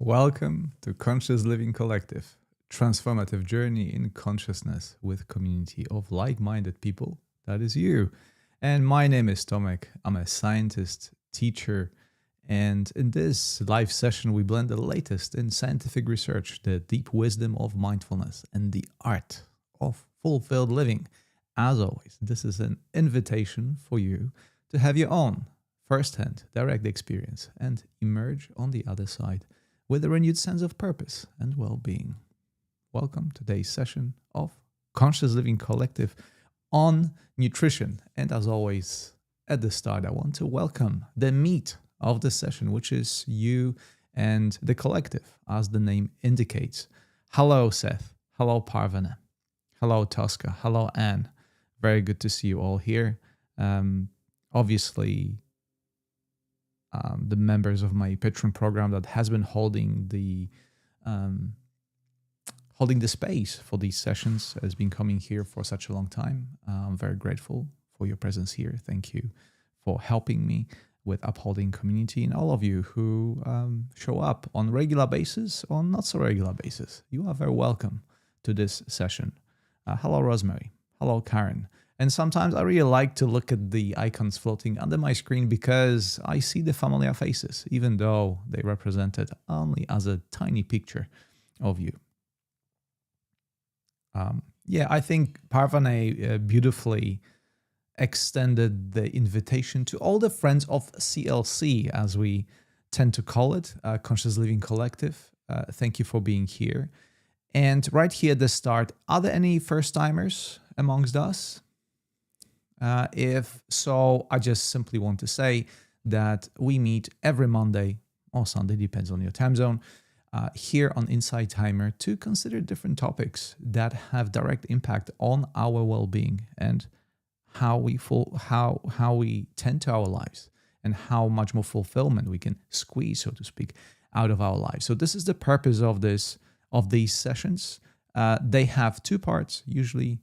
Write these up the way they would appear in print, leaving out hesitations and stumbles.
Welcome to Conscious Living Collective, transformative journey in consciousness with community of like-minded people. That is you. And my name is Tomek. I'm a scientist, teacher, and in this live session, we blend the latest in scientific research, the deep wisdom of mindfulness, and the art of fulfilled living. As always, this is an invitation for you to have your own first-hand direct experience and emerge on the other side with a renewed sense of purpose and well-being. Welcome to today's session of Conscious Living Collective on nutrition. And as always, at the start, I want to welcome the meat of the session, which is you and the collective, as the name indicates. Hello, Seth. Hello, Parvana. Hello, Tosca. Hello, Anne. Very good to see you all here. Obviously, the members of my Patreon program that has been holding the space for these sessions has been coming here for such a long time. I'm very grateful for your presence here. Thank you for helping me with upholding community, and all of you who show up on a regular basis or not so regular basis. You are very welcome to this session. Hello, Rosemary. Hello, Karen. And sometimes I really like to look at the icons floating under my screen because I see the familiar faces, even though they represented only as a tiny picture of you. I think Parvane beautifully extended the invitation to all the friends of CLC, as we tend to call it, Conscious Living Collective. Thank you for being here. And right here at the start, are there any first-timers amongst us? If so, I just simply want to say that we meet every Monday or Sunday, depends on your time zone, here on Insight Timer to consider different topics that have direct impact on our well-being and how we tend to our lives and how much more fulfillment we can squeeze, so to speak, out of our lives. So this is the purpose of these sessions. They have two parts. Usually,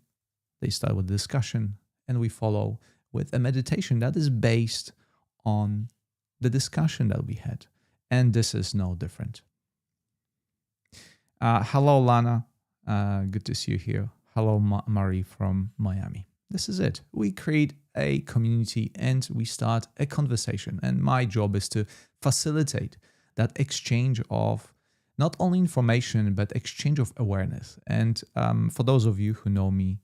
they start with discussion, and we follow with a meditation that is based on the discussion that we had. And this is no different. Hello, Lana. Good to see you here. Hello, Marie from Miami. This is it. We create a community and we start a conversation. And my job is to facilitate that exchange of not only information, but exchange of awareness. And for those of you who know me,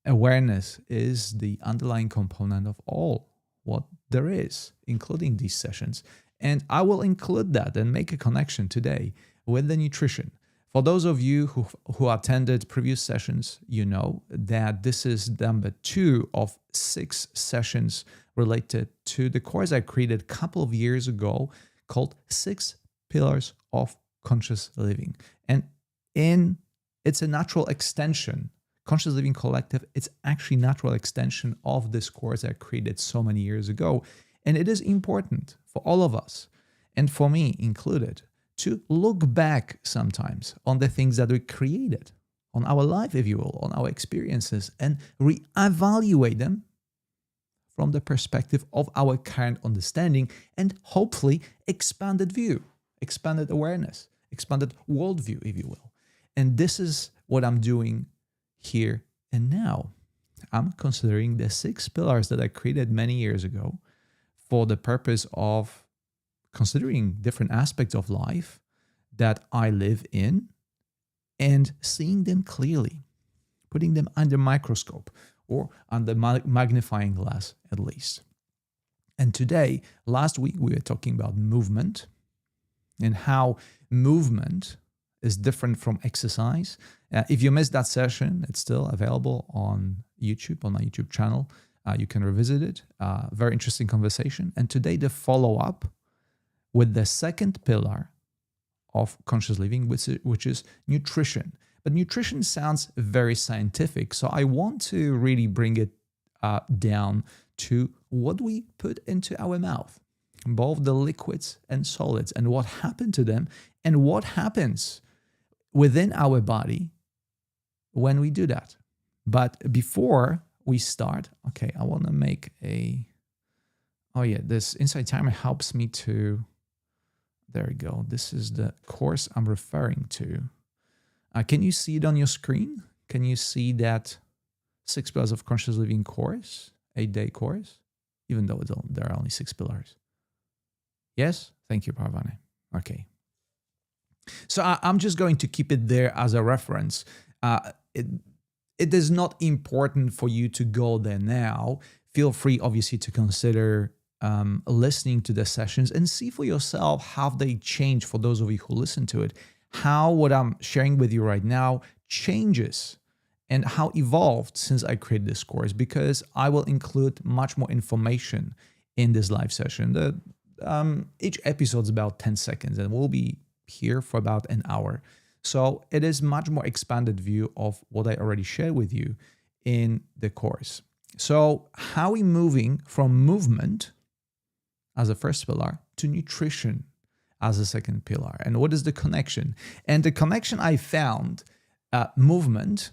awareness is the underlying component of all what there is, including these sessions. And I will include that and make a connection today with the nutrition. For those of you who attended previous sessions, you know that this is number 2 of 6 sessions related to the course I created a couple of years ago called 6 Pillars of Conscious Living. And it's a natural extension. Conscious Living Collective, it's actually natural extension of this course I created so many years ago. And it is important for all of us, and for me included, to look back sometimes on the things that we created, on our life, if you will, on our experiences, and reevaluate them from the perspective of our current understanding and hopefully expanded view, expanded awareness, expanded worldview, if you will. And this is what I'm doing here and now. I'm considering the 6 pillars that I created many years ago for the purpose of considering different aspects of life that I live in and seeing them clearly, putting them under microscope or under magnifying glass at least. And today, last week, we were talking about movement and how movement is different from exercise. If you missed that session, it's still available on YouTube, on my YouTube channel. You can revisit it. Very interesting conversation. And today, the follow-up with the second pillar of conscious living, which is nutrition. But nutrition sounds very scientific, so I want to really bring it down to what we put into our mouth, both the liquids and solids, and what happened to them, and what happens within our body when we do that. But before we start, okay, I want to make this Insight Timer helps me to There we go. This is the course I'm referring to. Can you see it on your screen? Can you see that 6 Pillars of Conscious Living course, 8-day course? Even though there are only 6 pillars. Yes? Thank you, Parvane. Okay. So I'm just going to keep it there as a reference. It is not important for you to go there now. Feel free, obviously, to consider listening to the sessions and see for yourself how they change for those of you who listen to it, how what I'm sharing with you right now changes and how evolved since I created this course, because I will include much more information in this live session. Each episode is about 10 seconds and we'll be here for about an hour. So it is much more expanded view of what I already shared with you in the course. So how are we moving from movement as a first pillar to nutrition as a second pillar? And what is the connection? And the connection I found, movement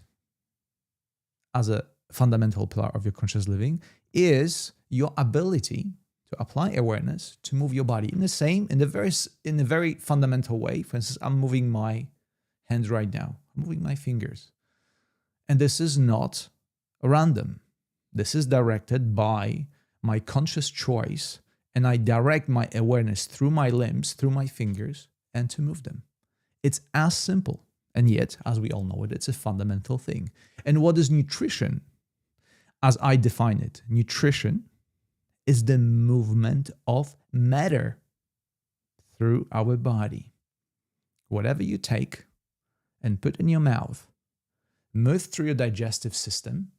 as a fundamental pillar of your conscious living is your ability to apply awareness to move your body in a very fundamental way. For instance, I'm moving my hands right now. I'm moving my fingers. And this is not random. This is directed by my conscious choice, and I direct my awareness through my limbs, through my fingers, and to move them. It's as simple. And yet, as we all know it, it's a fundamental thing. And what is nutrition? As I define it, nutrition is the movement of matter through our body. Whatever you take and put in your mouth, move through your digestive system,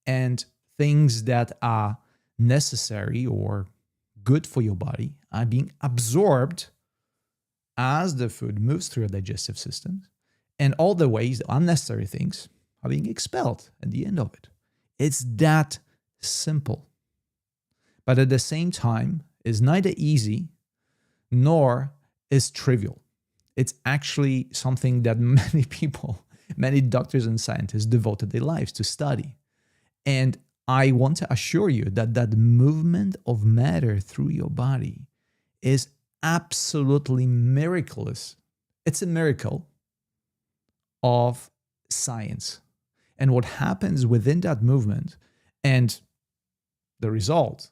and things that are necessary or good for your body are being absorbed as the food moves through your digestive system, and all the ways, the unnecessary things, are being expelled at the end of it. It's that simple. But at the same time, it's neither easy nor is trivial. It's actually something that many people, many doctors and scientists devoted their lives to study. And I want to assure you that that movement of matter through your body is absolutely miraculous. It's a miracle of science. And what happens within that movement and the result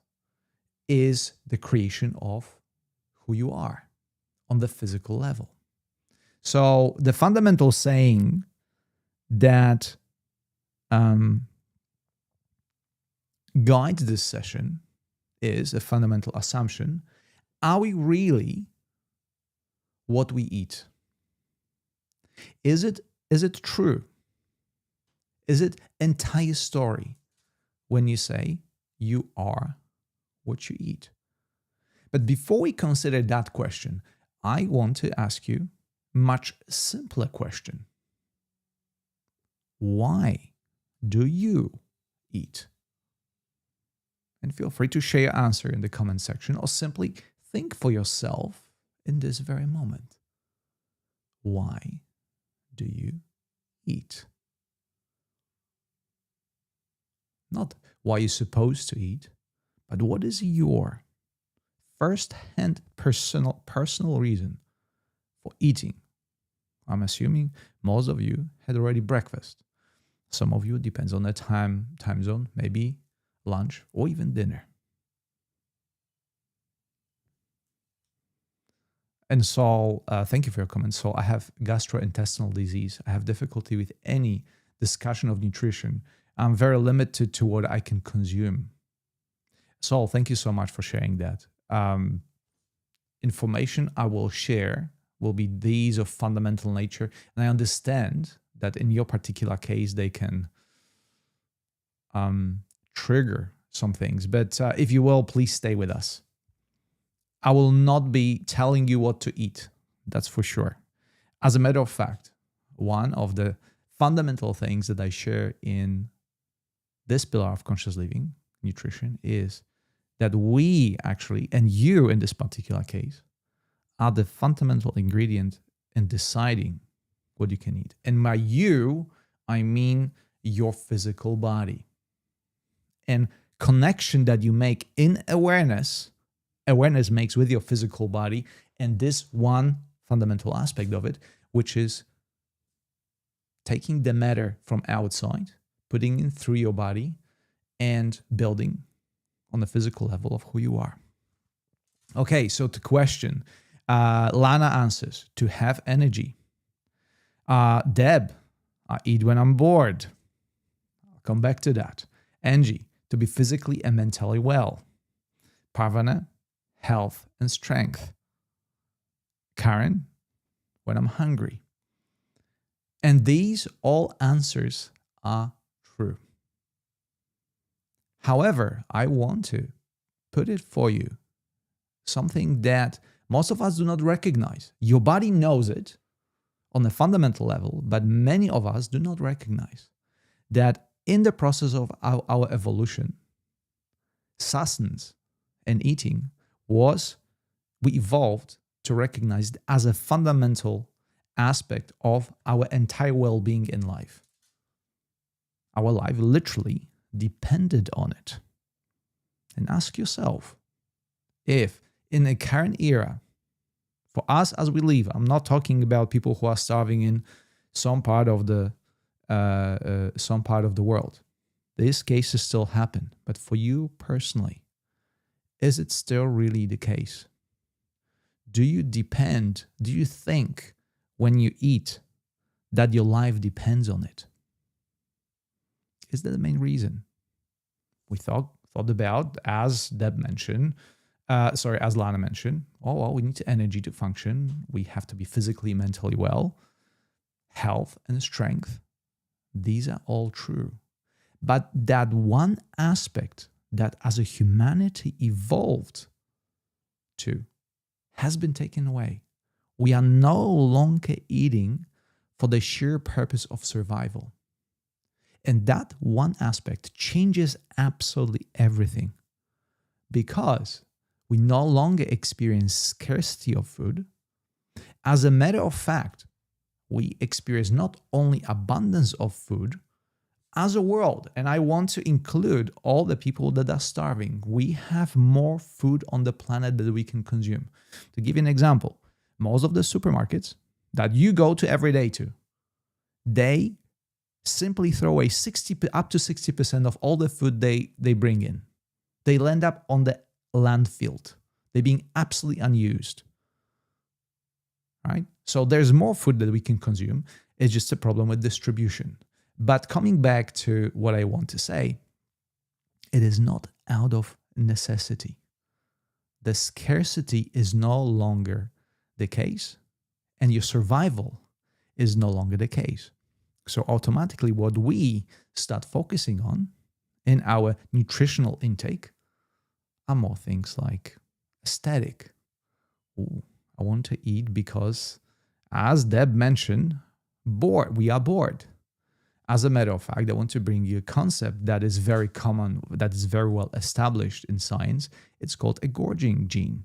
is the creation of who you are on the physical level. So the fundamental saying that guides this session is a fundamental assumption. Are we really what we eat? Is it true? Is it entire story when you say you are what you eat? But before we consider that question, I want to ask you a much simpler question. Why do you eat? And feel free to share your answer in the comment section or simply think for yourself in this very moment. Why do you eat? Not why you're supposed to eat, but what is your first-hand personal reason for eating? I'm assuming most of you had already breakfast. Some of you, depends on the time zone, maybe lunch or even dinner. And so, thank you for your comments. So I have gastrointestinal disease. I have difficulty with any discussion of nutrition. I'm very limited to what I can consume. So thank you so much for sharing that. Information I will share will be these of fundamental nature. And I understand that in your particular case, they can trigger some things. But if you will, please stay with us. I will not be telling you what to eat. That's for sure. As a matter of fact, one of the fundamental things that I share in this pillar of conscious living, nutrition, is that we actually, and you in this particular case, are the fundamental ingredient in deciding what you can eat. And by you, I mean your physical body. And connection that you make in awareness awareness makes with your physical body, and this one fundamental aspect of it, which is taking the matter from outside, putting it through your body, and building on the physical level of who you are. Okay, so the question, Lana answers, to have energy. Deb, I eat when I'm bored. I'll come back to that. Angie, to be physically and mentally well. Parvana, health and strength. Karen, when I'm hungry. And these all answers are true. However, I want to put it for you, something that most of us do not recognize. Your body knows it on a fundamental level, but many of us do not recognize that in the process of our evolution, sustenance and eating we evolved to recognize it as a fundamental aspect of our entire well-being in life. Our life literally depended on it. And ask yourself, if in the current era, for us as we live, I'm not talking about people who are starving in some part of the world. These cases still happen, but for you personally, is it still really the case? Do you think when you eat that your life depends on it? Is that the main reason? We thought about, as Deb mentioned, as Lana mentioned, we need energy to function. We have to be physically, mentally well. Health and strength. These are all true. But that one aspect that as a humanity evolved to has been taken away. We are no longer eating for the sheer purpose of survival. And that one aspect changes absolutely everything, because we no longer experience scarcity of food. As a matter of fact, we experience not only abundance of food as a world, and I want to include all the people that are starving. We have more food on the planet that we can consume. To give you an example, most of the supermarkets that you go to every day to, they simply throw away up to 60% of all the food they bring in. They land up on the landfill. They're being absolutely unused. Right? So there's more food that we can consume. It's just a problem with distribution. But coming back to what I want to say, it is not out of necessity. The scarcity is no longer the case, and your survival is no longer the case. So automatically what we start focusing on in our nutritional intake are more things like aesthetic. Ooh, I want to eat because, as Deb mentioned, we are bored. As a matter of fact, I want to bring you a concept that is very common, that is very well established in science. It's called a gorging gene.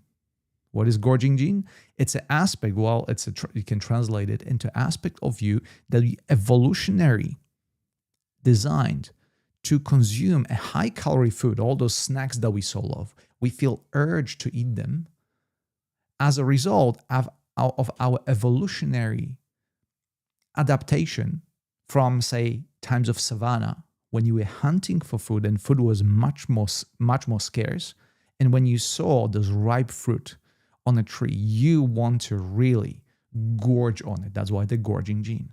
What is gorging gene? It's an aspect, you can translate it into aspect of you that we evolutionary designed to consume a high-calorie food, all those snacks that we so love. We feel urged to eat them as a result of our evolutionary adaptation from, say, times of savanna, when you were hunting for food and food was much more scarce, and when you saw this ripe fruit on a tree, you want to really gorge on it. That's why the gorging gene.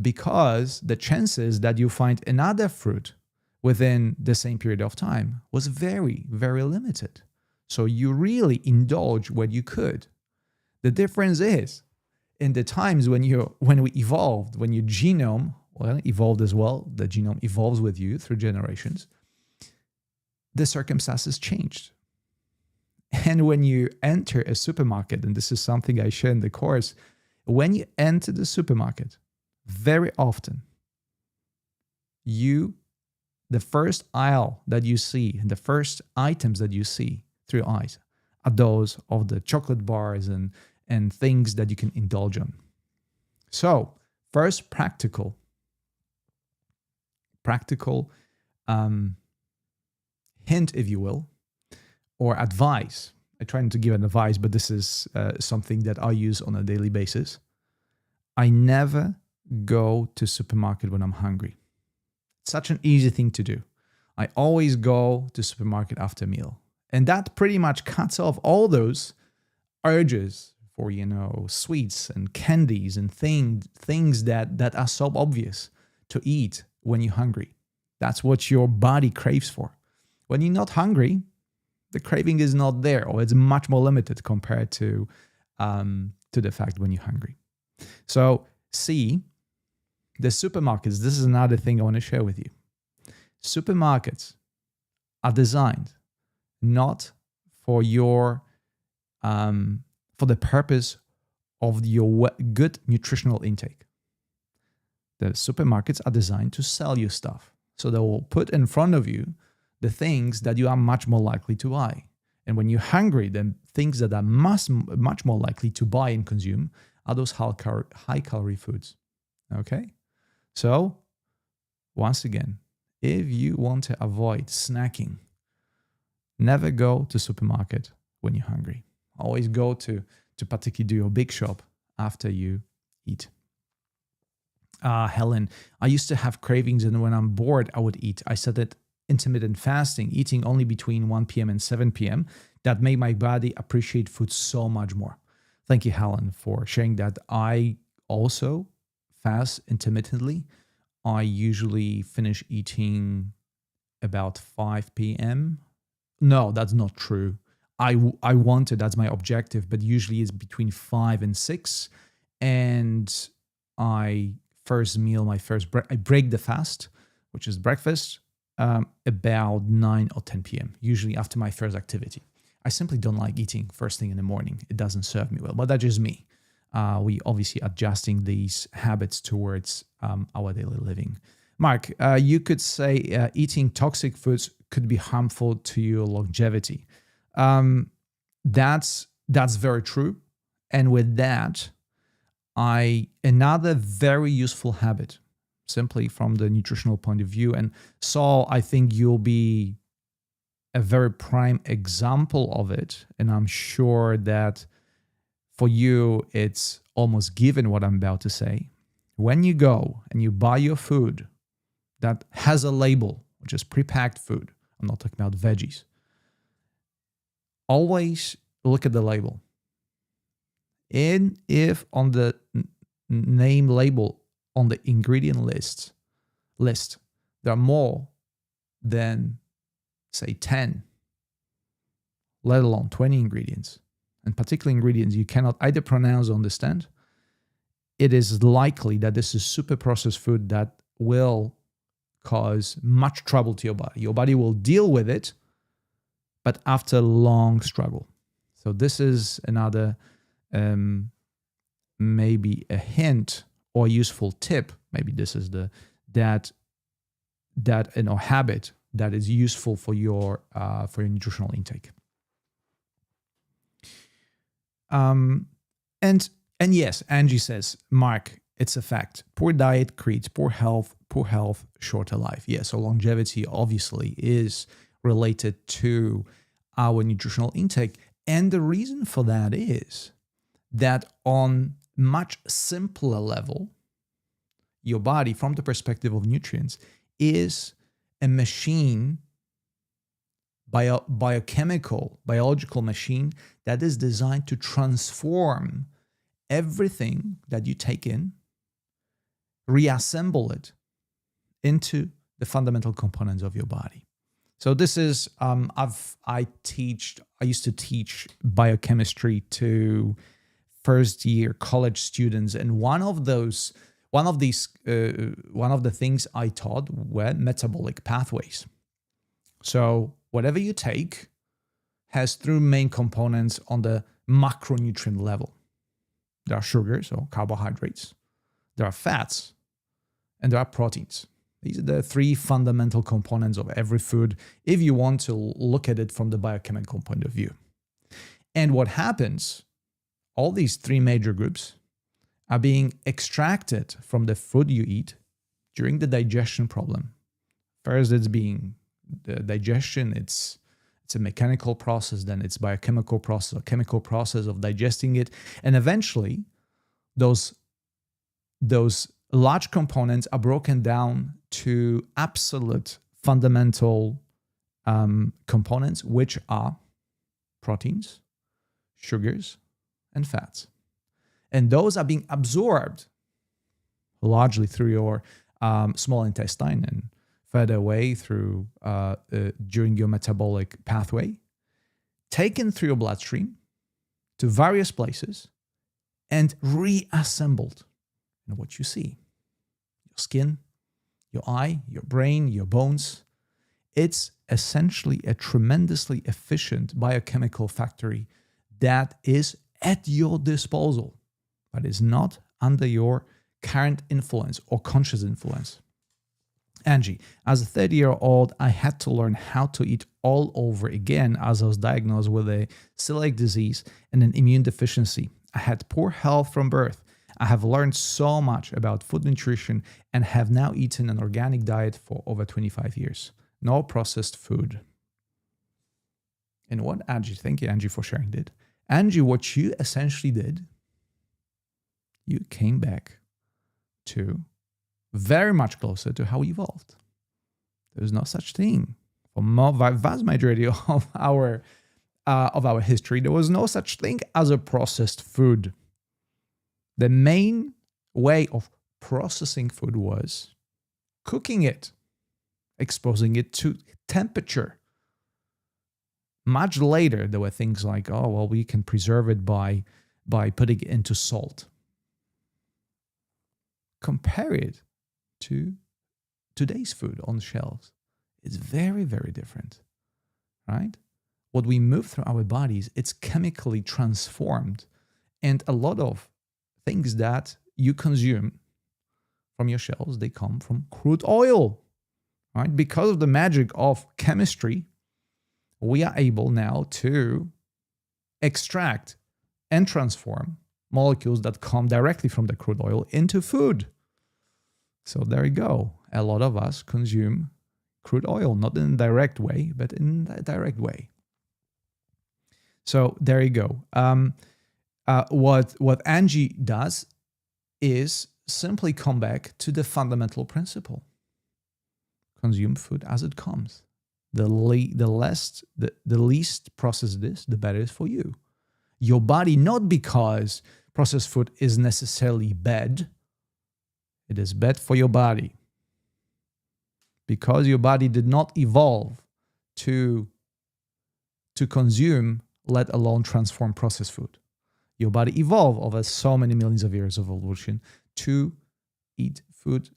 Because the chances that you find another fruit within the same period of time was very, very limited. So you really indulge what you could. The difference is, in the times when we evolved, when your genome evolved as well, the genome evolves with you through generations, the circumstances changed. And when you enter a supermarket, and this is something I share in the course, when you enter the supermarket, very often, the first aisle that you see, the first items that you see through your eyes are those of the chocolate bars and things that you can indulge on. So, first practical hint, if you will, or advice I try not to give an advice, but this is something that I use on a daily basis. I never go to supermarket when I'm hungry. It's such an easy thing to do. I always go to supermarket after meal. And that pretty much cuts off all those urges for, sweets and candies and things that are so obvious to eat when you're hungry. That's what your body craves for. When you're not hungry, the craving is not there, or it's much more limited compared to the fact when you're hungry. So C, the supermarkets, this is another thing I want to share with you. Supermarkets are designed not for for the purpose of your good nutritional intake. The supermarkets are designed to sell you stuff. So they will put in front of you the things that you are much more likely to buy. And when you're hungry, then things that are much more likely to buy and consume are those high-calorie foods. Okay? So, once again, if you want to avoid snacking, never go to supermarket when you're hungry. Always go to particularly do your big shop after you eat. Helen, I used to have cravings, and when I'm bored, I would eat. I started intermittent fasting, eating only between 1 p.m. and 7 p.m. That made my body appreciate food so much more. Thank you, Helen, for sharing that. I also fast intermittently. I usually finish eating about 5 p.m. No, that's not true. I want to, that's my objective, but usually it's between 5 and 6. And I break the fast, which is breakfast, about 9 or 10 p.m., usually after my first activity. I simply don't like eating first thing in the morning. It doesn't serve me well, but that's just me. We obviously adjusting these habits towards our daily living. Mark, you could say eating toxic foods could be harmful to your longevity. That's very true. And with that, another very useful habit, simply from the nutritional point of view. And Saul, I think you'll be a very prime example of it. And I'm sure that for you, it's almost given what I'm about to say. When you go and you buy your food that has a label, which is prepacked food, I'm not talking about veggies, always look at the label. And if on the name label on the ingredient list, there are more than, say, 10, let alone 20 ingredients, and particular ingredients you cannot either pronounce or understand, it is likely that this is super processed food that will cause much trouble to your body. Your body will deal with it, but after a long struggle. So this is another maybe a hint or useful tip. Maybe this is that habit that is useful for your nutritional intake. And yes, Angie says, Mark, it's a fact. Poor diet creates poor health, shorter life. Yeah, so longevity obviously is related to our nutritional intake. And the reason for that is that on much simpler level, your body, from the perspective of nutrients, is a machine, biological machine that is designed to transform everything that you take in, reassemble it into the fundamental components of your body. So this is, I used to teach biochemistry to first year college students. And one of the things I taught were metabolic pathways. So whatever you take has three main components on the macronutrient level. There are sugars, or carbohydrates. There are fats, and there are proteins. These are the three fundamental components of every food if you want to look at it from the biochemical point of view. And what happens, all these three major groups are being extracted from the food you eat during the digestion problem. First, it's being the digestion, it's It's a mechanical process, then it's biochemical process or chemical process of digesting it. And eventually, those large components are broken down to absolute fundamental components, which are proteins, sugars, and fats. And those are being absorbed largely through your small intestine and further away through during your metabolic pathway, taken through your bloodstream to various places and reassembled. And what you see, your skin, your eye, your brain, your bones, it's essentially a tremendously efficient biochemical factory that is at your disposal, but is not under your current influence or conscious influence. Angie, as a 30-year-old, I had to learn how to eat all over again as I was diagnosed with a celiac disease and an immune deficiency. I had poor health from birth. I have learned so much about food nutrition and have now eaten an organic diet for over 25 years. No processed food. And what Angie, thank you, Angie, for sharing that. Angie, what you essentially did, you came back to very much closer to how we evolved. There's no such thing. For vast majority of our history, there was no such thing as a processed food. The main way of processing food was cooking it, exposing it to temperature. Much later, there were things like, oh, well, we can preserve it by putting it into salt. Compare it to today's food on shelves. It's very, very different, right? What we move through our bodies, it's chemically transformed. And a lot of things that you consume from your shelves, they come from crude oil, right? Because of the magic of chemistry, we are able now to extract and transform molecules that come directly from the crude oil into food. So there you go. A lot of us consume crude oil, not in a direct way, but in a direct way. So there you go. What Angie does is simply come back to the fundamental principle. Consume food as it comes. The least processed it is, the better it is for you. Your body, not because processed food is necessarily bad. It is bad for your body. Because your body did not evolve to consume, let alone transform processed food. Your body evolved over so many millions of years of evolution to eat food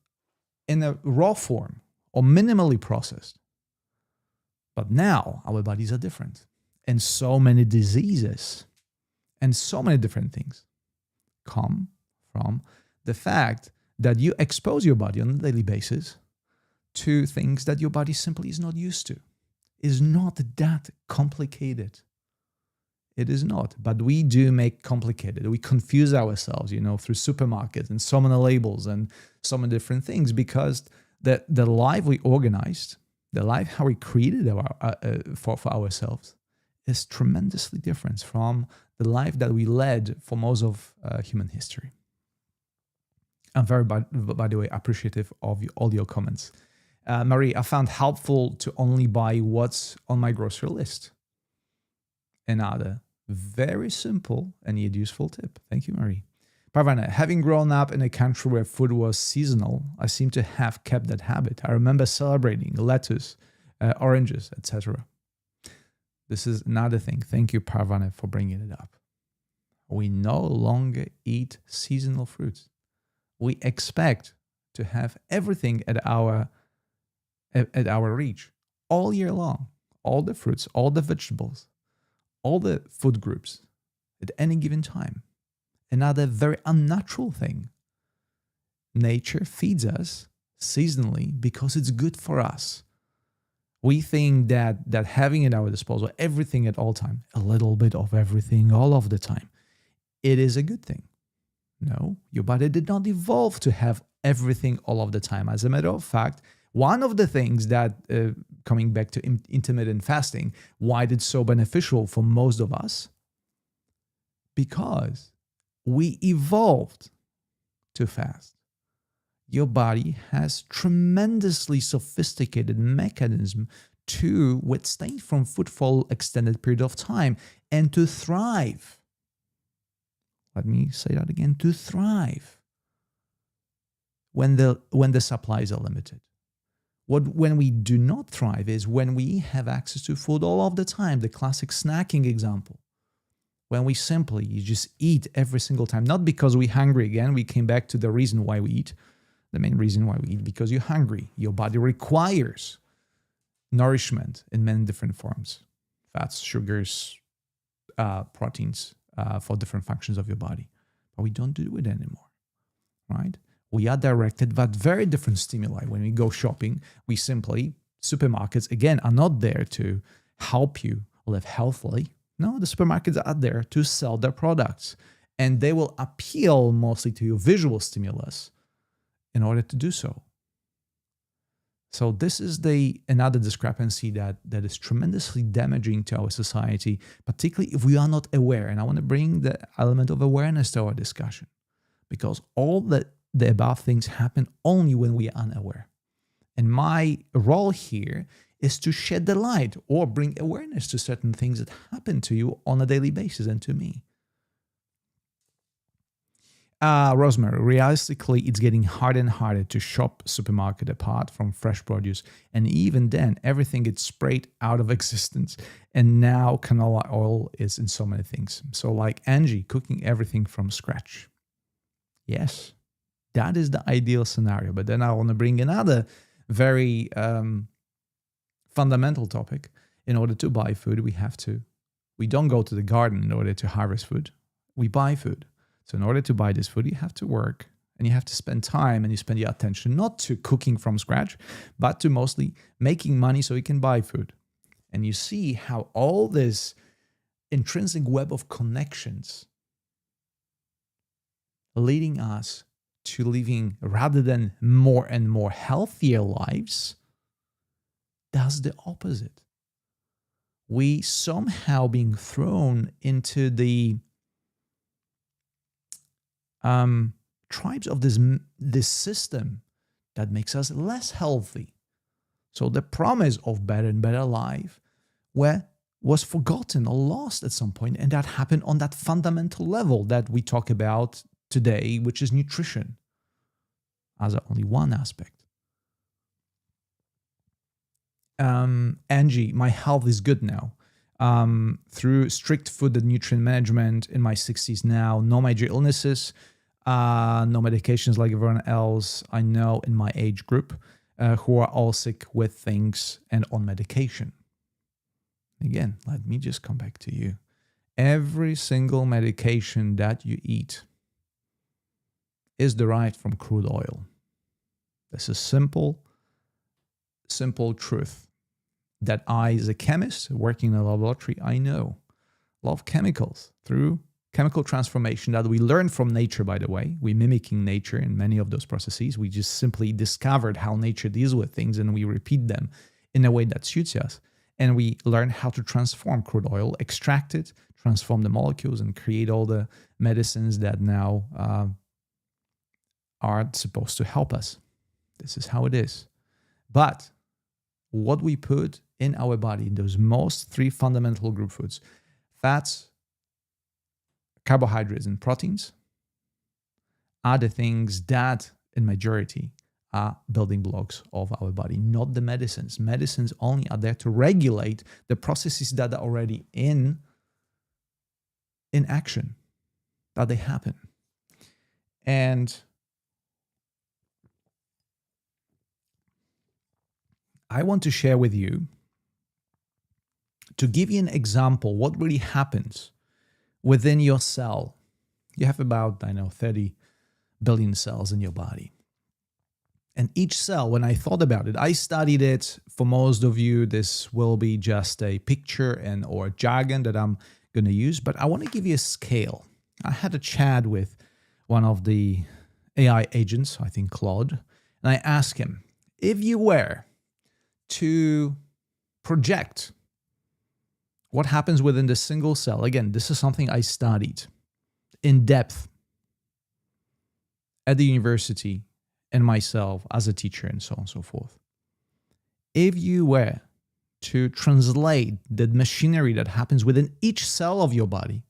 in a raw form or minimally processed. But now our bodies are different. And so many diseases and so many different things come from the fact that you expose your body on a daily basis to things that your body simply is not used to. It's not that complicated. It is not, but we do make complicated. We confuse ourselves, through supermarkets and so many labels and so many different things because the life we organized, the life how we created for ourselves is tremendously different from the life that we led for most of human history. I'm very, by the way, appreciative of all your comments. Marie, I found helpful to only buy what's on my grocery list. Another very simple and yet useful tip. Thank you, Marie. Parvana, having grown up in a country where food was seasonal, I seem to have kept that habit. I remember celebrating lettuce, oranges, etc. This is another thing. Thank you, Parvana, for bringing it up. We no longer eat seasonal fruits. We expect to have everything at our reach all year long. All the fruits, all the vegetables, all the food groups at any given time. Another very unnatural thing. Nature feeds us seasonally because it's good for us. We think that having at our disposal everything at all time, a little bit of everything all of the time, it is a good thing. No, your body did not evolve to have everything all of the time. As a matter of fact, one of the things that coming back to intermittent fasting, why it's so beneficial for most of us? Because we evolved to fast. Your body has tremendously sophisticated mechanism to withstand from food for an extended period of time and to thrive. Let me say that again, to thrive when the supplies are limited. When we do not thrive is when we have access to food all of the time, the classic snacking example. When we simply, you just eat every single time, not because we're hungry again, we came back to the reason why we eat, the main reason why we eat, because you're hungry. Your body requires nourishment in many different forms, fats, sugars, proteins, for different functions of your body. But we don't do it anymore, right? We are directed by very different stimuli. When we go shopping, we simply, supermarkets, again, are not there to help you live healthily. No, the supermarkets are there to sell their products. And they will appeal mostly to your visual stimulus in order to do so. So this is another discrepancy that is tremendously damaging to our society, particularly if we are not aware. And I want to bring the element of awareness to our discussion, because all the above things happen only when we are unaware. And my role here is to shed the light or bring awareness to certain things that happen to you on a daily basis and to me. Rosemary, realistically, it's getting harder and harder to shop supermarket apart from fresh produce. And even then, everything gets sprayed out of existence. And now canola oil is in so many things. So like Angie, cooking everything from scratch. Yes, that is the ideal scenario. But then I want to bring another very fundamental topic. In order to buy food, we don't go to the garden in order to harvest food. We buy food. So in order to buy this food, you have to work and you have to spend time and you spend your attention not to cooking from scratch, but to mostly making money so you can buy food. And you see how all this intrinsic web of connections leading us to living rather than more and more healthier lives does the opposite. We somehow being thrown into the tribes of this system that makes us less healthy. So the promise of better and better life was forgotten or lost at some point, and that happened on that fundamental level that we talk about today, which is nutrition, as only one aspect. Angie, my health is good now. Through strict food and nutrient management in my 60s now, no major illnesses, no medications like everyone else I know in my age group who are all sick with things and on medication. Again, let me just come back to you. Every single medication that you eat is derived from crude oil. This is simple truth that I, as a chemist working in a laboratory, I know. A lot of chemicals through chemical transformation that we learned from nature, by the way. We're mimicking nature in many of those processes. We just simply discovered how nature deals with things and we repeat them in a way that suits us. And we learn how to transform crude oil, extract it, transform the molecules, and create all the medicines that now are supposed to help us. This is how it is. But what we put in our body, in those most three fundamental group foods, fats, carbohydrates, and proteins, are the things that, in majority, are building blocks of our body, not the medicines. Medicines only are there to regulate the processes that are already in action, that they happen. And I want to share with you, to give you an example, what really happens within your cell. You have about, 30 billion cells in your body. And each cell, when I thought about it, I studied it. For most of you, this will be just a picture or jargon that I'm going to use, but I want to give you a scale. I had a chat with one of the AI agents, I think Claude, and I asked him, if you were to project what happens within the single cell. Again, this is something I studied in depth at the university and myself as a teacher and so on and so forth. If you were to translate the machinery that happens within each cell of your body,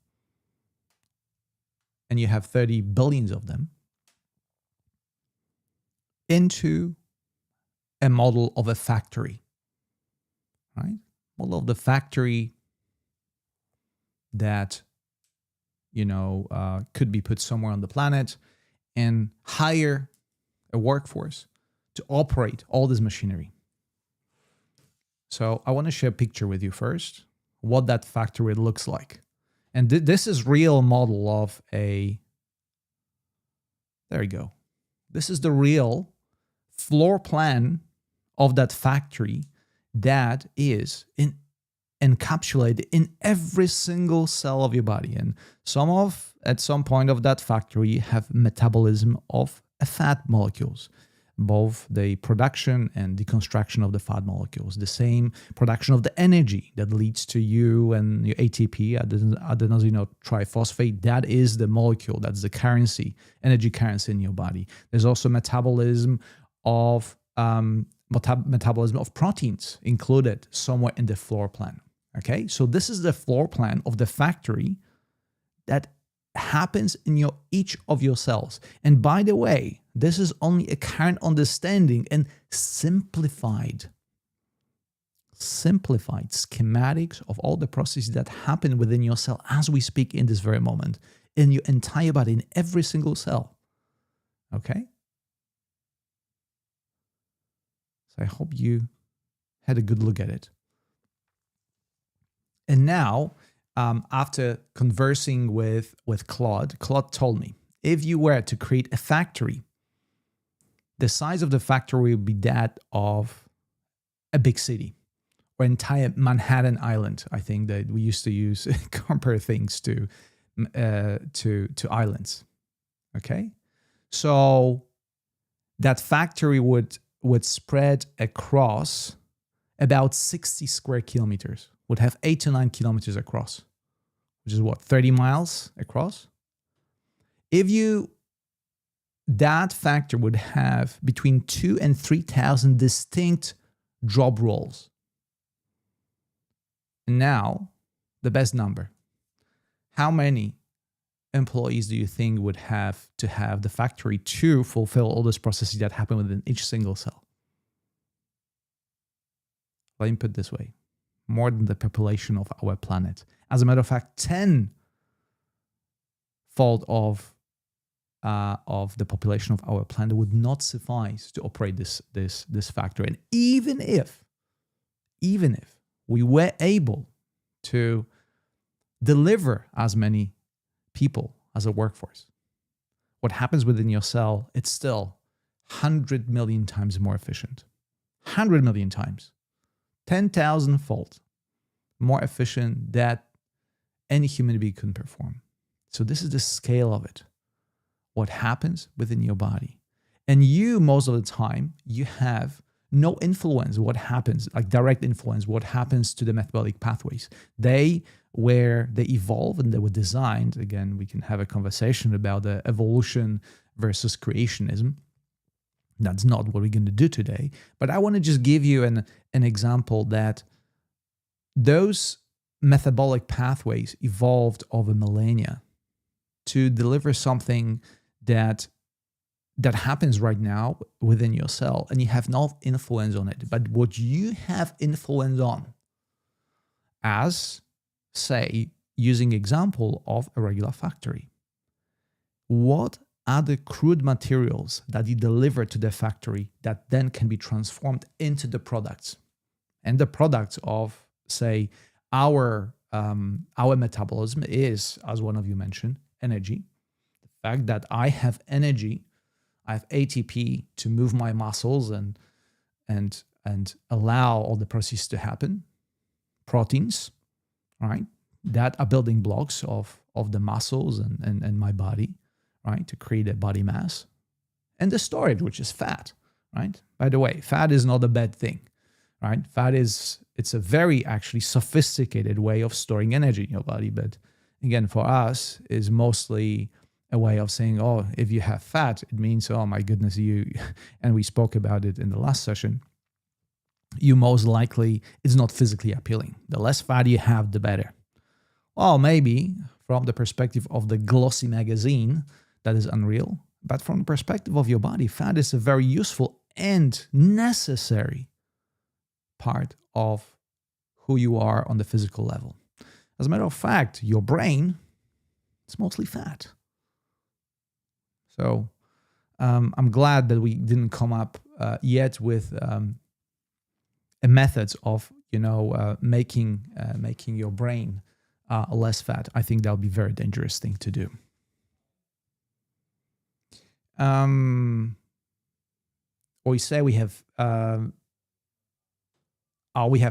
and you have 30 billions of them, into a model of a factory, right? Model of the factory that, could be put somewhere on the planet, and hire a workforce to operate all this machinery. So I want to share a picture with you first, what that factory looks like. And this is real model of there you go. This is the real floor plan of that factory that is encapsulated in every single cell of your body. And at some point of that factory have metabolism of fat molecules, both the production and the construction of the fat molecules, the same production of the energy that leads to you and your ATP, adenosine triphosphate. That is the molecule, that's the currency, energy currency in your body. There's also metabolism of proteins included somewhere in the floor plan. Okay, so this is the floor plan of the factory that happens in each of your cells. And by the way, this is only a current understanding and simplified schematics of all the processes that happen within your cell as we speak in this very moment, in your entire body, in every single cell. Okay? So I hope you had a good look at it. And now, after conversing with Claude told me, if you were to create a factory, the size of the factory would be that of a big city or entire Manhattan Island. I think that we used to use compare things to islands. Okay, so that factory would spread across about 60 square kilometers. Would have 8 to 9 kilometers across, which is 30 miles across. That factory would have between 2,000 and 3,000 distinct job roles. And now, the best number. How many employees do you think would have to have the factory to fulfill all those processes that happen within each single cell? Let me put it this way. More than the population of our planet. As a matter of fact, 10-fold of the population of our planet would not suffice to operate this factory. And even if we were able to deliver as many people as a workforce, what happens within your cell, it's still 100 million times more efficient. 100 million times. 10,000-fold more efficient that any human being can perform. So this is the scale of it. What happens within your body. And you, most of the time, you have no influence what happens, like direct influence, what happens to the metabolic pathways. They evolved and they were designed. Again, we can have a conversation about the evolution versus creationism. That's not what we're going to do today. But I want to just give you an example that those metabolic pathways evolved over millennia to deliver something that happens right now within your cell, and you have no influence on it. But what you have influence on, as, say, using example of a regular factory, what are the crude materials that you deliver to the factory that then can be transformed into the products? And the products of, say, our metabolism is, as one of you mentioned, energy. The fact that I have energy, I have ATP to move my muscles and allow all the processes to happen. Proteins, right? That are building blocks of the muscles and my body, right? To create a body mass. And the storage, which is fat, right? By the way, fat is not a bad thing, right? It's a very actually sophisticated way of storing energy in your body. But again, for us, is mostly a way of saying, oh, if you have fat, it means, oh my goodness, and we spoke about it in the last session, you most likely, it's not physically appealing. The less fat you have, the better. Well, maybe from the perspective of the glossy magazine, that is unreal. But from the perspective of your body, fat is a very useful and necessary part of who you are on the physical level. As a matter of fact, your brain is mostly fat. So I'm glad that we didn't come up yet with a method of making your brain less fat. I think that would be a very dangerous thing to do. We say we have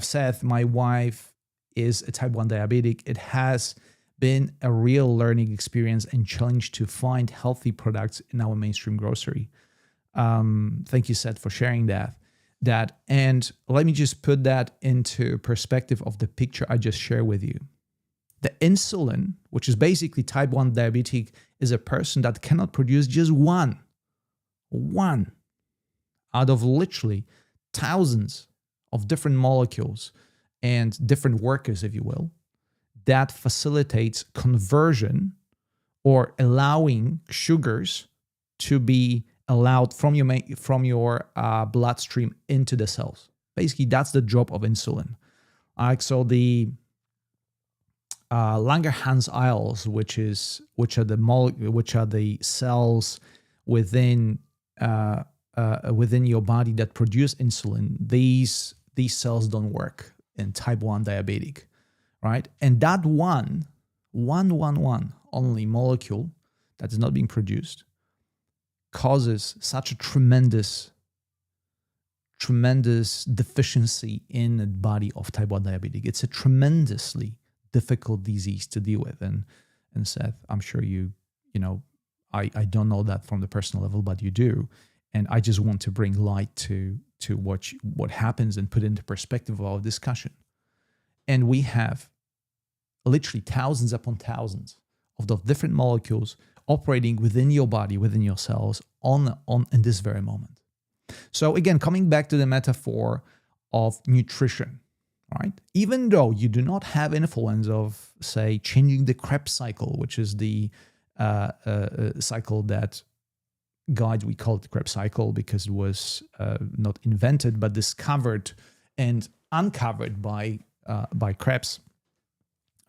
Seth. My wife is a type 1 diabetic. It has been a real learning experience and challenge to find healthy products in our mainstream grocery. Thank you, Seth, for sharing that. And let me just put that into perspective of the picture I just shared with you. The insulin, which is basically type 1 diabetic, is a person that cannot produce just one out of literally thousands of different molecules and different workers, if you will, that facilitates conversion or allowing sugars to be allowed from your bloodstream into the cells. Basically, that's the job of insulin. So the Langerhans isles, which are the cells within your body that produce insulin, these cells don't work in type 1 diabetic, right? And that one only molecule that is not being produced causes such a tremendous deficiency in the body of type 1 diabetic. It's a tremendously difficult disease to deal with. And Seth, I'm sure I don't know that from the personal level, but you do. And I just want to bring light to what happens and put into perspective of our discussion. And we have literally thousands upon thousands of those different molecules operating within your body, within your cells, on in this very moment. So again, coming back to the metaphor of nutrition, right? Even though you do not have influence of, say, changing the Krebs cycle, which is the cycle that guides, we call it the Krebs cycle because it was not invented, but discovered and uncovered by Krebs,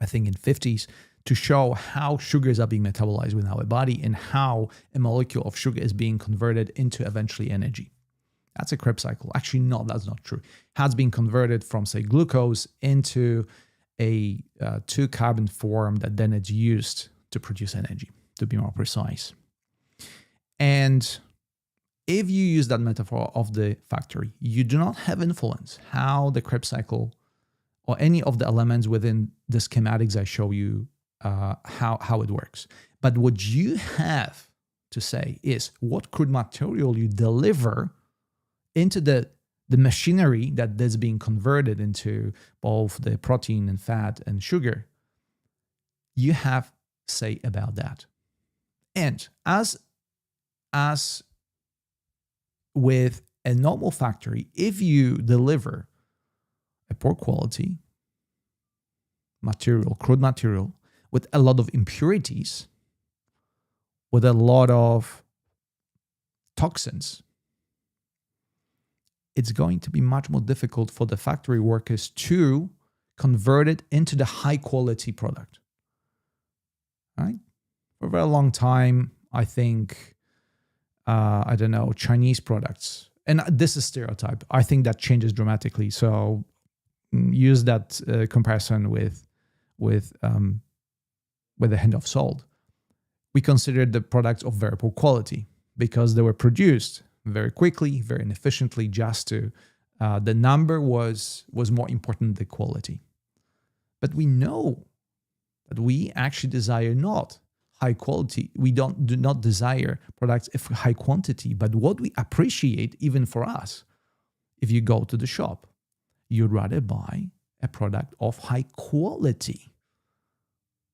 I think in 50s, to show how sugars are being metabolized within our body and how a molecule of sugar is being converted into eventually energy. That's a Krebs cycle. Actually, no, that's not true. How it's being converted from, say, glucose into a 2-carbon form that then is used to produce energy, to be more precise. And if you use that metaphor of the factory, you do not have influence how the Krebs cycle or any of the elements within the schematics I show you how it works. But what you have to say is what crude material you deliver into the machinery that is being converted into both the protein and fat and sugar. You have say about that. And as with a normal factory, if you deliver a poor quality material, crude material, with a lot of impurities, with a lot of toxins, it's going to be much more difficult for the factory workers to convert it into the high quality product. Right? For a very long time, I think, Chinese products, and this is stereotype. I think that changes dramatically. So use that comparison with a hint of salt. We considered the products of very poor quality because they were produced very quickly, very inefficiently, just to the number was more important than the quality. But we know that we actually desire not high quality. We do not desire products of high quantity, but what we appreciate, even for us, if you go to the shop, You'd rather buy a product of high quality.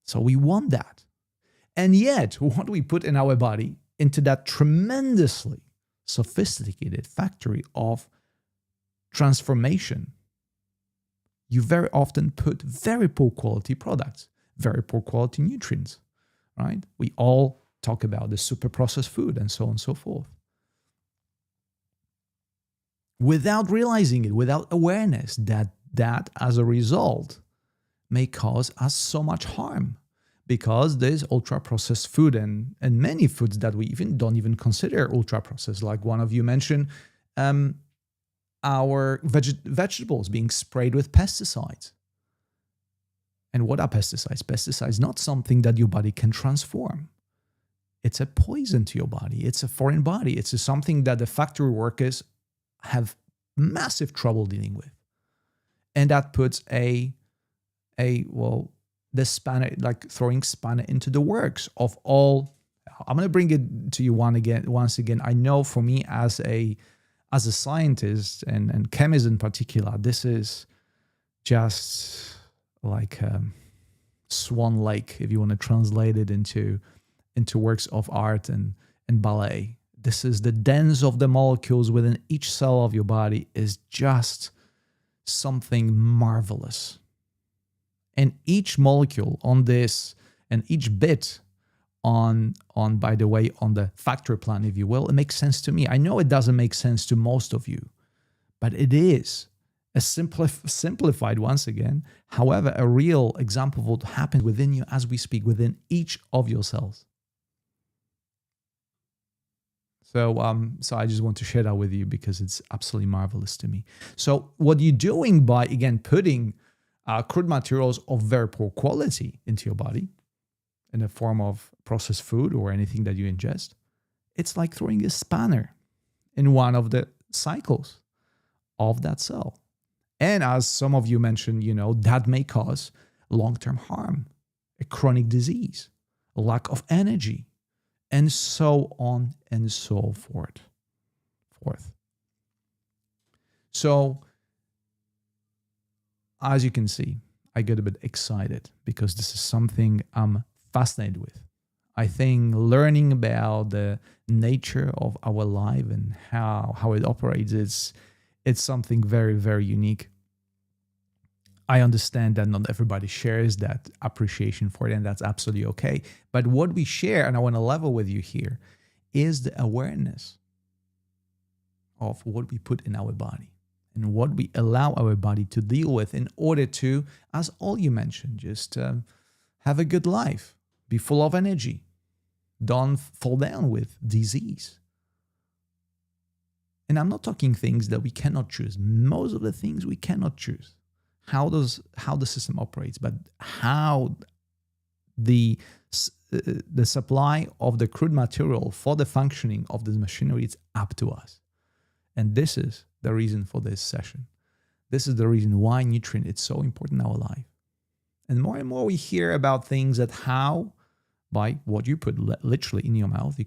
So we want that. And yet, what we put in our body into that tremendously sophisticated factory of transformation, you very often put very poor quality products, very poor quality nutrients, right? We all talk about the super processed food and so on and so forth. Without realizing it, without awareness that as a result may cause us so much harm, because there's ultra processed food and many foods that we don't even consider ultra processed. Like one of you mentioned, our vegetables being sprayed with pesticides. And what are pesticides? Pesticides not something that your body can transform. It's a poison to your body. It's a foreign body. It's something that the factory workers have massive trouble dealing with. And that puts the spanner, like throwing spanner into the works of all. I'm going to bring it to you once again. I know for me as a scientist and chemist in particular, this is just like Swan Lake, if you want to translate it into works of art and ballet. This is the dance of the molecules within each cell of your body is just something marvelous. And each molecule on this and each bit on by the way, on the factory plan, if you will, it makes sense to me. I know it doesn't make sense to most of you, but it is a simplified, once again, however, a real example of what happens within you as we speak, within each of your cells. So I just want to share that with you because it's absolutely marvelous to me. So what you're doing by, again, putting crude materials of very poor quality into your body in the form of processed food or anything that you ingest, it's like throwing a spanner in one of the cycles of that cell. And as some of you mentioned, that may cause long-term harm, a chronic disease, a lack of energy, and so on and so forth. So, as you can see, I get a bit excited because this is something I'm fascinated with. I think learning about the nature of our life and how it operates, it's something very, very unique. I understand that not everybody shares that appreciation for it, and that's absolutely okay. But what we share, and I want to level with you here, is the awareness of what we put in our body and what we allow our body to deal with in order to, as all you mentioned, just have a good life, be full of energy, don't fall down with disease. And I'm not talking things that we cannot choose. Most of the things we cannot choose. How the system operates, but how the supply of the crude material for the functioning of this machinery is up to us. And this is the reason for this session. This is the reason why nutrient is so important in our life. And more we hear about things that how, by what you put literally in your mouth, you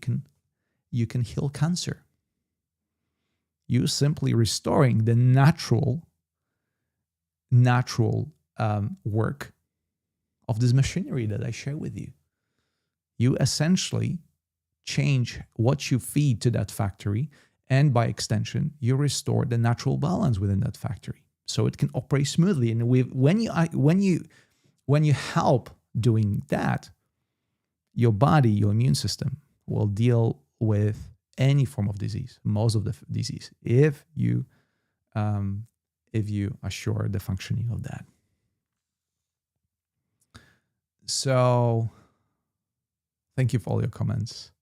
can heal cancer. You simply restoring the natural work of this machinery that I share with you. You essentially change what you feed to that factory, and by extension, you restore the natural balance within that factory, so it can operate smoothly. And when you help doing that, your body, your immune system will deal with any form of disease, most of the disease, if you assure the functioning of that. So thank you for all your comments.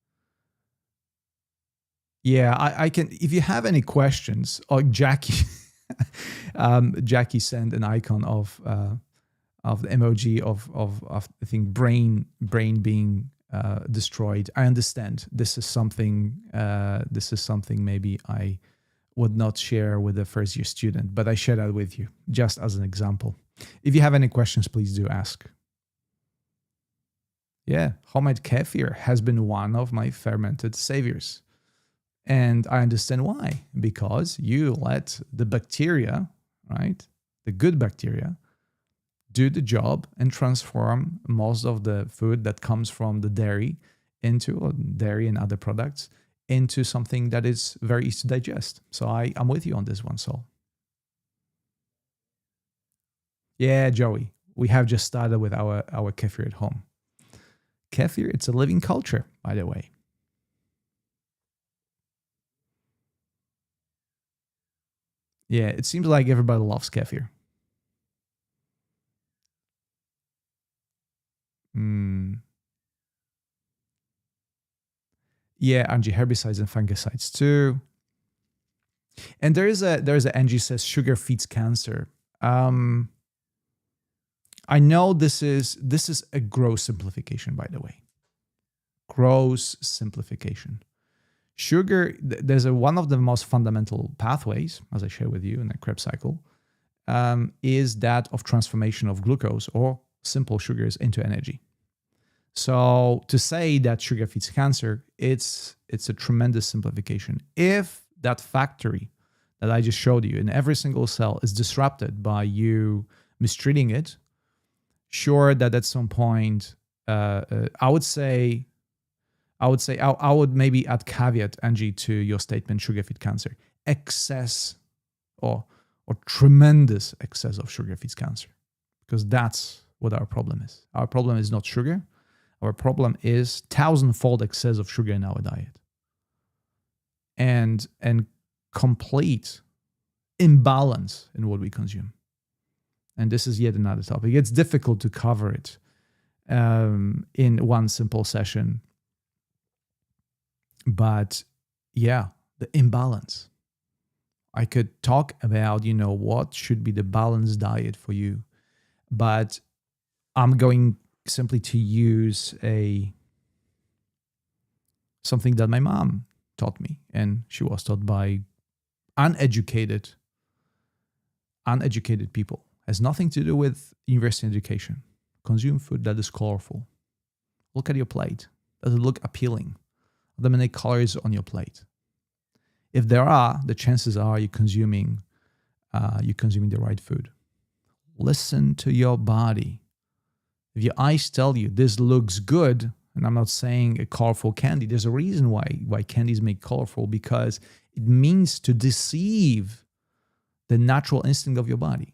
Yeah, I can, if you have any questions, or Jackie, Jackie sent an icon of the emoji of I think brain being destroyed. I understand this is something maybe I would not share with a first year student, but I share that with you just as an example. If you have any questions, please do ask. Yeah, homemade kefir has been one of my fermented saviors. And I understand why, because you let the bacteria, right, the good bacteria, do the job and transform most of the food that comes from the dairy or dairy and other products into something that is very easy to digest. So I'm with you on this one, Saul. Yeah, Joey, we have just started with our kefir at home. Kefir, it's a living culture, by the way. Yeah, it seems like everybody loves kefir. Mm. Yeah, Angie, herbicides and fungicides too. And there's a Angie says sugar feeds cancer. I know this is a gross simplification, by the way. Gross simplification. Sugar, there's one of the most fundamental pathways, as I share with you in the Krebs cycle, is that of transformation of glucose or simple sugars into energy. So to say that sugar feeds cancer, it's a tremendous simplification. If that factory that I just showed you in every single cell is disrupted by you mistreating it, sure that at some point, I would maybe add caveat, Angie, to your statement, sugar feed cancer. Excess or tremendous excess of sugar feeds cancer, because that's what our problem is. Our problem is not sugar. Our problem is thousand-fold excess of sugar in our diet and complete imbalance in what we consume. And this is yet another topic. It's difficult to cover it in one simple session. But yeah, the imbalance. I could talk about, what should be the balanced diet for you. But I'm going simply to use something that my mom taught me. And she was taught by uneducated people. Has nothing to do with university education. Consume food that is colorful. Look at your plate. Does it look appealing? Are there many colors on your plate? If there are, the chances are you're consuming the right food. Listen to your body. If your eyes tell you this looks good, and I'm not saying a colorful candy, there's a reason why candies make colorful, because it means to deceive the natural instinct of your body.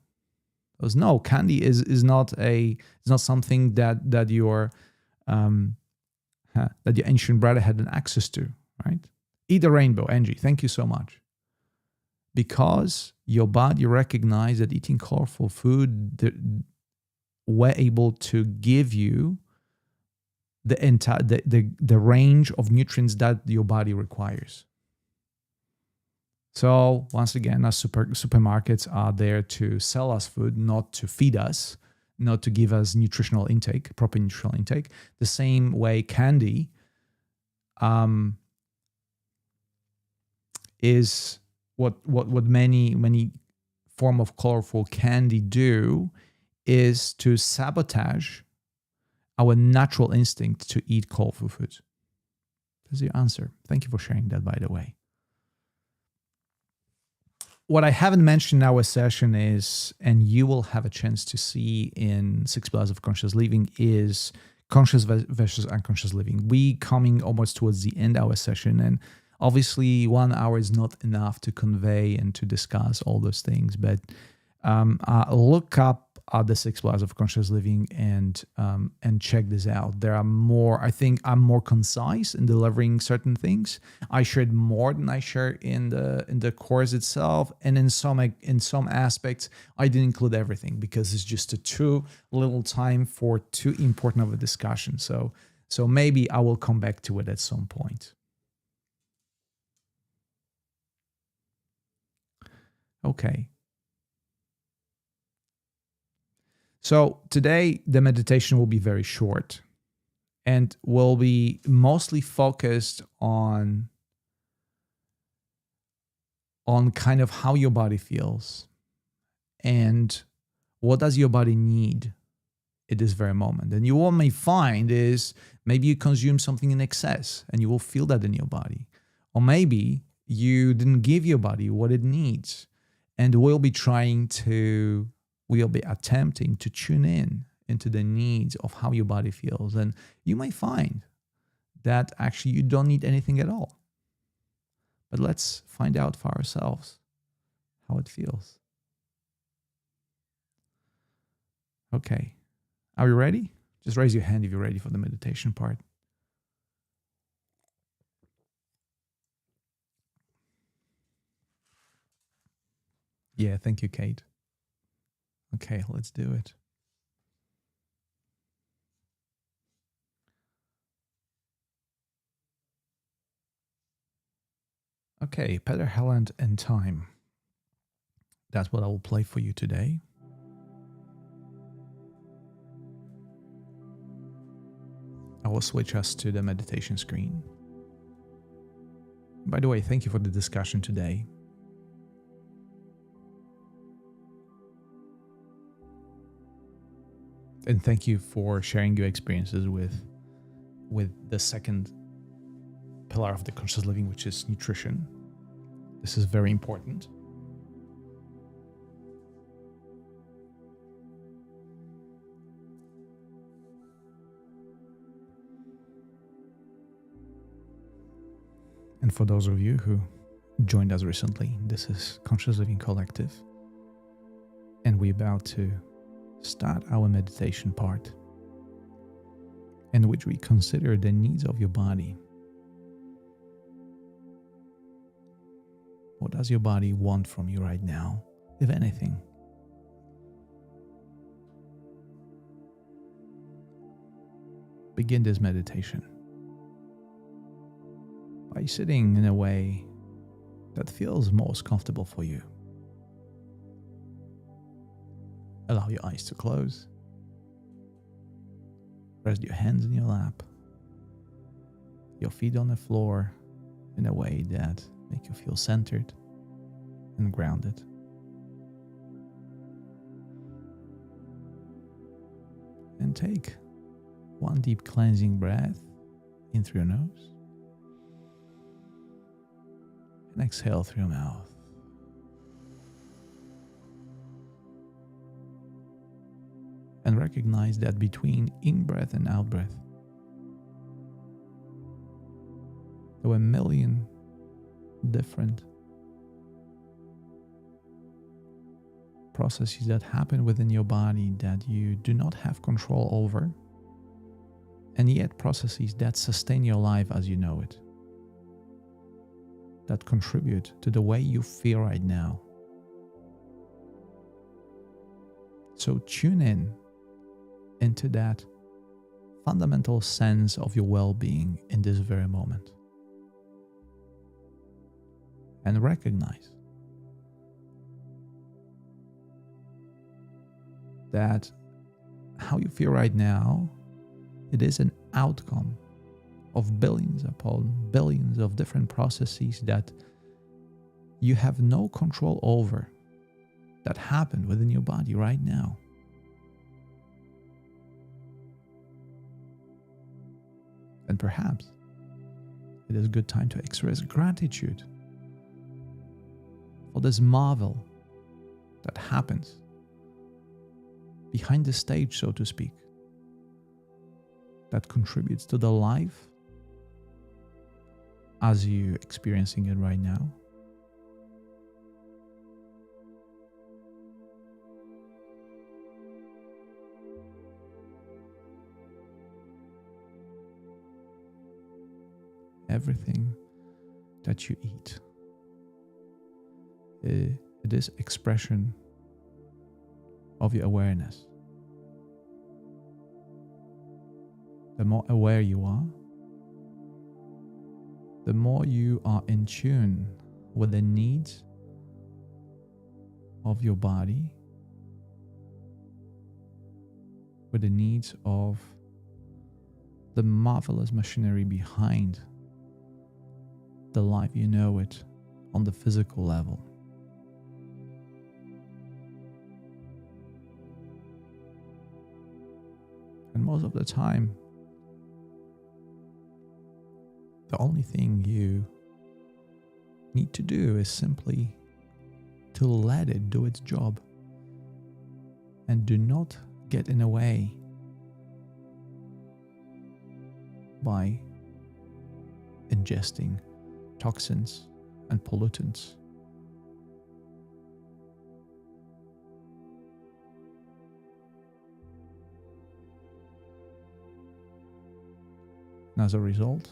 Because no, candy is not something that your ancient brother had an access to, right? Eat a rainbow, Angie. Thank you so much. Because your body recognized that eating colorful food were able to give you the range of nutrients that your body requires. So once again, our supermarkets are there to sell us food, not to feed us, not to give us proper nutritional intake. The same way candy is what many form of colorful candy do is to sabotage our natural instinct to eat colorful foods. That's your answer. Thank you for sharing that, by the way. What I haven't mentioned in our session is, and you will have a chance to see in 6 Pillars of Conscious Living, is conscious versus unconscious living. We coming almost towards the end of our session, and obviously 1 hour is not enough to convey and to discuss all those things, but look up the 6 Pillars of Conscious Living and check this out. There are more. I think I'm more concise in delivering certain things. I shared more than I shared in the course itself, and in some aspects I didn't include everything because it's just too little time for too important of a discussion. So maybe I will come back to it at some point. Okay. So today, the meditation will be very short and will be mostly focused on kind of how your body feels and what does your body need at this very moment. And what may find is maybe you consume something in excess and you will feel that in your body. Or maybe you didn't give your body what it needs. And we'll be trying to we'll be attempting to tune in into the needs of how your body feels. And you may find that actually you don't need anything at all. But let's find out for ourselves how it feels. Okay. Are you ready? Just raise your hand if you're ready for the meditation part. Yeah, thank you, Kate. Okay, let's do it. Okay, Peter Helland and Time. That's what I will play for you today. I will switch us to the meditation screen. By the way, thank you for the discussion today. And thank you for sharing your experiences with the second pillar of the conscious living, which is nutrition. This is very important. And for those of you who joined us recently, this is Conscious Living Collective. And we're about to start our meditation part, in which we consider the needs of your body. What does your body want from you right now, if anything? Begin this meditation by sitting in a way that feels most comfortable for you. Allow your eyes to close. Rest your hands in your lap, your feet on the floor in a way that make you feel centered and grounded. And take one deep cleansing breath in through your nose and exhale through your mouth. And recognize that between in-breath and out-breath, there were a million different processes that happen within your body that you do not have control over, and yet processes that sustain your life as you know it, that contribute to the way you feel right now. So tune in into that fundamental sense of your well-being in this very moment. And recognize that how you feel right now, it is an outcome of billions upon billions of different processes that you have no control over, that happen within your body right now. And perhaps it is a good time to express gratitude for this marvel that happens behind the stage, so to speak, that contributes to the life as you're experiencing it right now. Everything that you eat, it is expression of your awareness. The more aware you are, the more you are in tune with the needs of your body, with the needs of the marvelous machinery behind the life you know it on the physical level. And most of the time, the only thing you need to do is simply to let it do its job. And do not get in the way by ingesting toxins and pollutants. And as a result,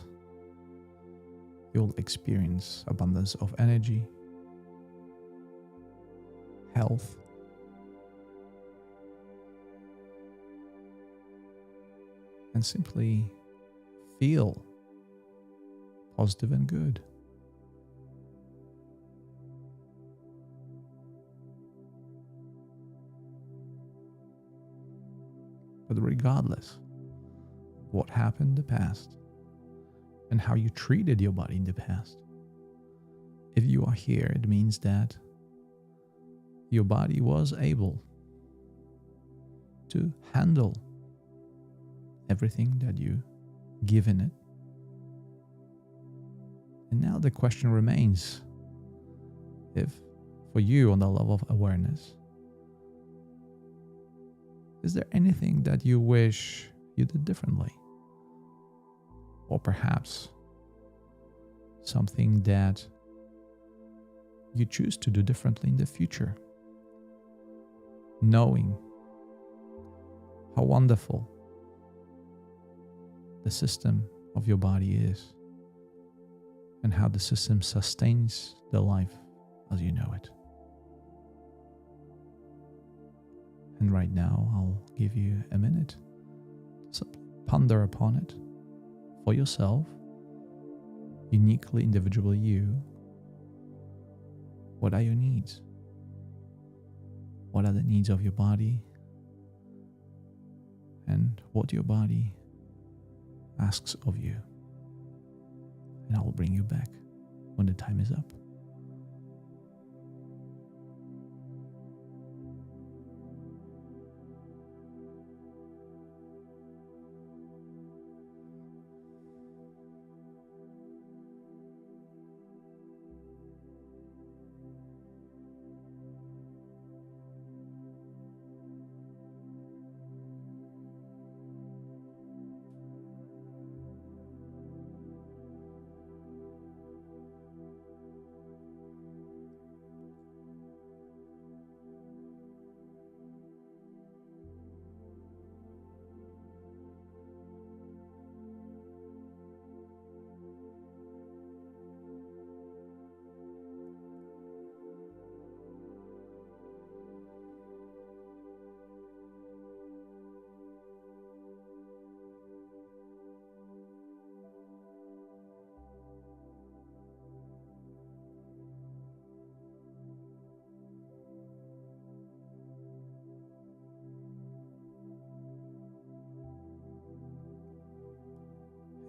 you'll experience abundance of energy, health, and simply feel positive and good. But regardless of what happened in the past and how you treated your body in the past, if you are here, it means that your body was able to handle everything that you given it. And now the question remains, if for you on the level of awareness, is there anything that you wish you did differently? Or perhaps something that you choose to do differently in the future, knowing how wonderful the system of your body is and how the system sustains the life as you know it. And right now, I'll give you a minute to ponder upon it for yourself, uniquely, individually you. What are your needs? What are the needs of your body? And what your body asks of you. And I will bring you back when the time is up.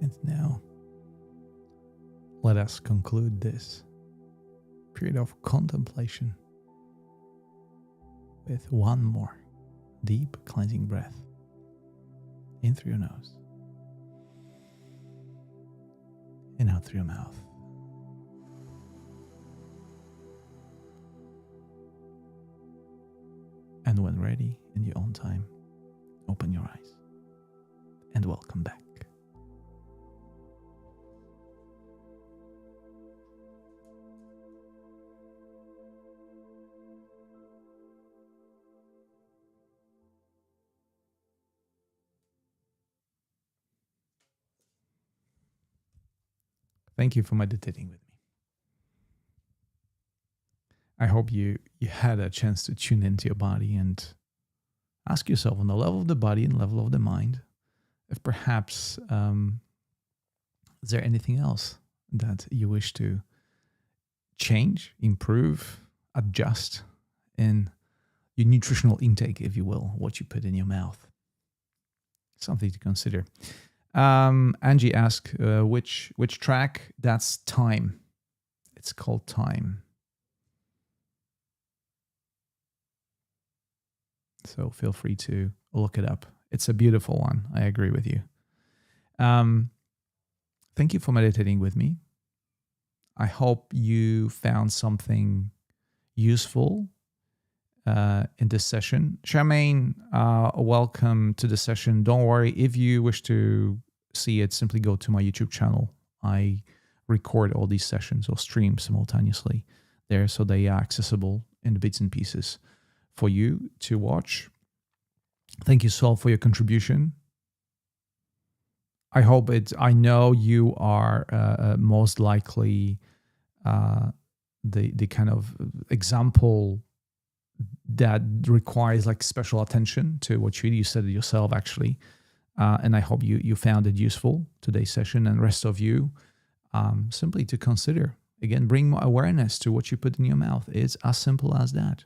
And now, let us conclude this period of contemplation with one more deep cleansing breath in through your nose and out through your mouth. And when ready, in your own time, open your eyes and welcome back. Thank you for meditating with me. I hope you had a chance to tune into your body and ask yourself on the level of the body and level of the mind, if perhaps is there anything else that you wish to change, improve, adjust in your nutritional intake, if you will, what you put in your mouth. Something to consider. Angie asked, which track? That's Time. It's called Time. So feel free to look it up. It's a beautiful one. I agree with you. Thank you for meditating with me. I hope you found something useful in this session. Charmaine, welcome to the session. Don't worry, if you wish to see it, simply go to my YouTube channel. I record all these sessions or stream simultaneously there, so they are accessible in bits and pieces for you to watch. Thank you, Saul, for your contribution. I know you are most likely the kind of example that requires like special attention to what you said it yourself, actually. And I hope you found it useful, today's session, and rest of you, simply to consider. Again, bring more awareness to what you put in your mouth. It's as simple as that.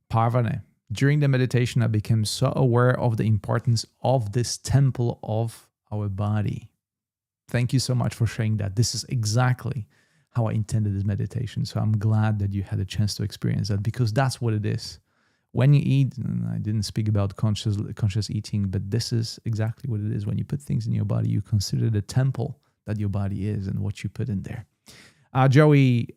Parvane. During the meditation, I became so aware of the importance of this temple of our body. Thank you so much for sharing that. This is exactly how I intended this meditation. So I'm glad that you had a chance to experience that, because that's what it is. When you eat, and I didn't speak about conscious eating, but this is exactly what it is. When you put things in your body, you consider the temple that your body is and what you put in there. Joey,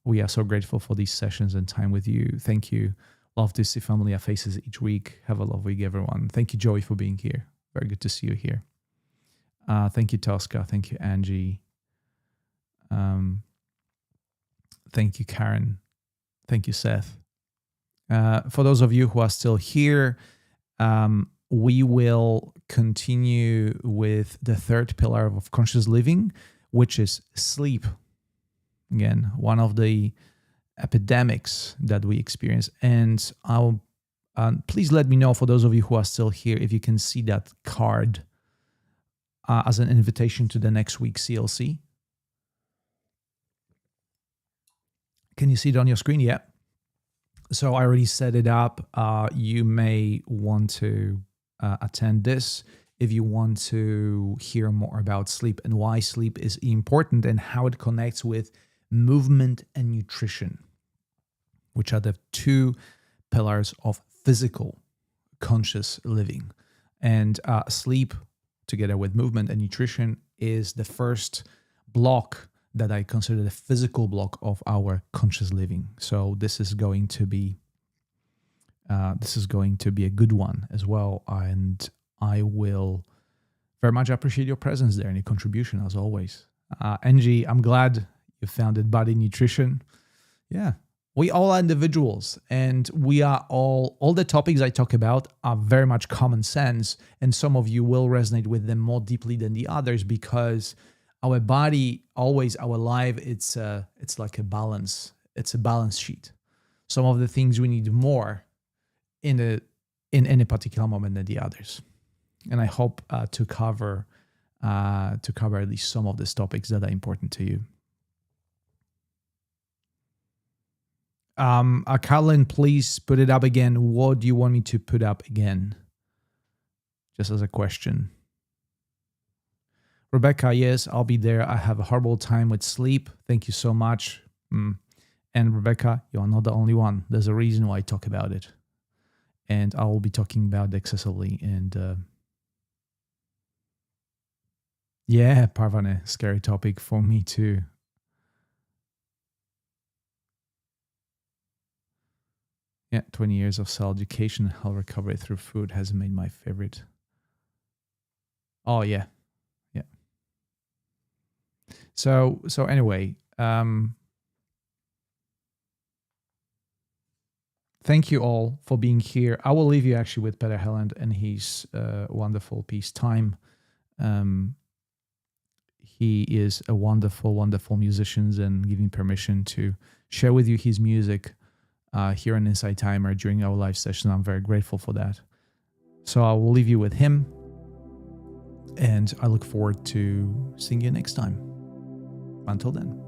we are so grateful for these sessions and time with you. Thank you. Love to see familiar faces each week. Have a lovely week, everyone. Thank you, Joey, for being here. Very good to see you here. Thank you, Tosca. Thank you, Angie. Thank you, Karen. Thank you, Seth. For those of you who are still here, we will continue with the third pillar of conscious living, which is sleep. Again, one of the epidemics that we experience. And please let me know, for those of you who are still here, if you can see that card as an invitation to the next week's CLC. Can you see it on your screen? Yeah. So I already set it up. You may want to attend this if you want to hear more about sleep and why sleep is important and how it connects with movement and nutrition, which are the two pillars of physical conscious living. And sleep, together with movement and nutrition, is the first block that I consider the physical block of our conscious living. So this is going to be a good one as well. And I will very much appreciate your presence there and your contribution, as always. Angie, I'm glad you founded Body Nutrition. Yeah, we all are individuals, and we are all the topics I talk about are very much common sense, and some of you will resonate with them more deeply than the others, because our body, always our life, it's like a balance. It's a balance sheet. Some of the things we need more in any particular moment than the others. And I hope to cover at least some of these topics that are important to you. Carlin, please put it up again. What do you want me to put up again? Just as a question. Rebecca, yes, I'll be there. I have a horrible time with sleep. Thank you so much. And Rebecca, you're not the only one. There's a reason why I talk about it. And I will be talking about it excessively. And yeah, Parvane, scary topic for me too. Yeah, 20 years of self-education and health recovery through food has made my favorite. Oh, yeah. Yeah. So anyway, thank you all for being here. I will leave you actually with Peter Helland and his wonderful piece, Time. He is a wonderful, wonderful musician, and giving permission to share with you his music here on Inside Timer during our live session. I'm very grateful for that. So I will leave you with him, and I look forward to seeing you next time. Until then.